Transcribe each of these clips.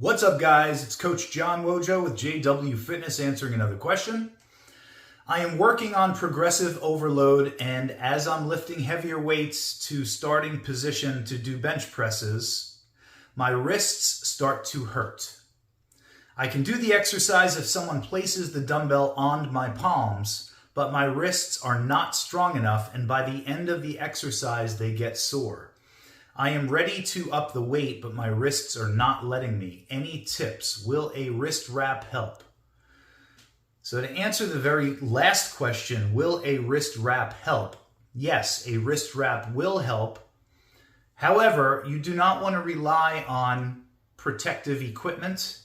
What's up, guys? It's Coach John Wojo with JW Fitness answering another question. I am working on progressive overload, and as I'm lifting heavier weights to starting position to do bench presses, my wrists start to hurt. I can do the exercise if someone places the dumbbell on my palms, but my wrists are not strong enough, and by the end of the exercise, they get sore. I am ready to up the weight, but my wrists are not letting me. Any tips? Will a wrist wrap help? So to answer the very last question, will a wrist wrap help? Yes, a wrist wrap will help. However, you do not want to rely on protective equipment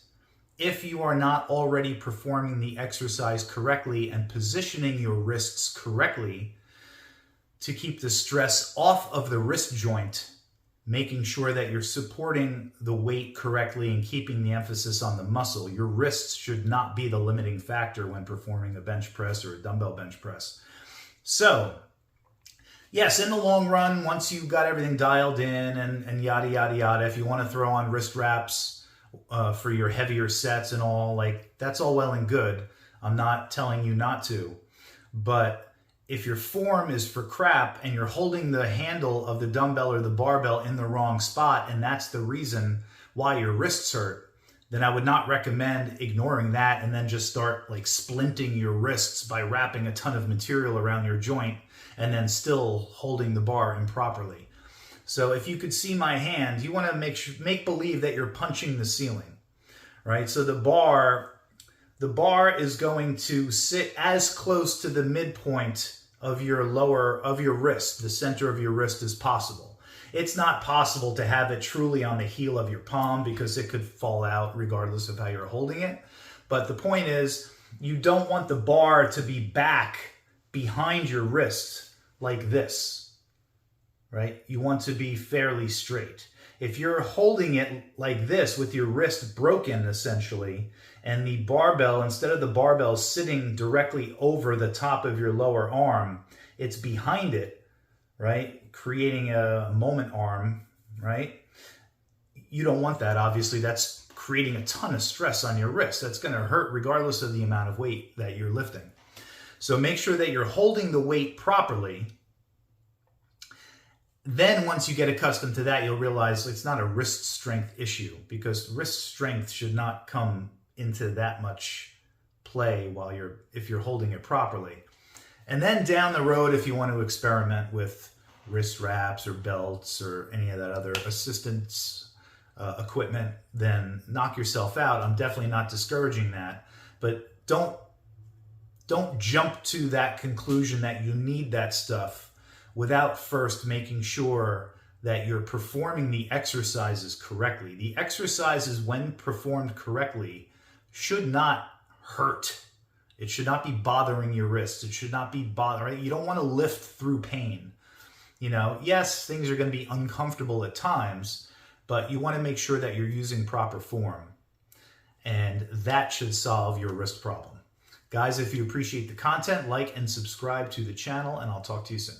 if you are not already performing the exercise correctly and positioning your wrists correctly to keep the stress off of the wrist joint, making sure that you're supporting the weight correctly and keeping the emphasis on the muscle. Your wrists should not be the limiting factor when performing a bench press or a dumbbell bench press. So, yes, in the long run, once you've got everything dialed in and yada, yada, yada, if you want to throw on wrist wraps for your heavier sets and all, like, that's all well and good. I'm not telling you not to. But if your form is for crap and you're holding the handle of the dumbbell or the barbell in the wrong spot, and that's the reason why your wrists hurt, then I would not recommend ignoring that and then just start like splinting your wrists by wrapping a ton of material around your joint and then still holding the bar improperly. So if you could see my hand, you want to make believe that you're punching the ceiling, right? So the bar is going to sit as close to the midpoint of your wrist, the center of your wrist, as possible. It's not possible to have it truly on the heel of your palm because it could fall out regardless of how you're holding it. But the point is, you don't want the bar to be back behind your wrist like this, right? You want to be fairly straight. If you're holding it like this with your wrist broken essentially, and the barbell, instead of the barbell sitting directly over the top of your lower arm, it's behind it, right? Creating a moment arm, right? You don't want that, obviously. That's creating a ton of stress on your wrist. That's going to hurt regardless of the amount of weight that you're lifting. So make sure that you're holding the weight properly. Then once you get accustomed to that, you'll realize it's not a wrist strength issue, because wrist strength should not come into that much play if you're holding it properly. And then down the road, if you want to experiment with wrist wraps or belts or any of that other assistance equipment, then knock yourself out. I'm definitely not discouraging that, but don't jump to that conclusion that you need that stuff without first making sure that you're performing the exercises correctly. The exercises, when performed correctly, should not hurt. It should not be bothering your wrists. It should not be bothering. You don't want to lift through pain. You know, yes, things are going to be uncomfortable at times, but you want to make sure that you're using proper form. And that should solve your wrist problem. Guys, if you appreciate the content, like and subscribe to the channel, and I'll talk to you soon.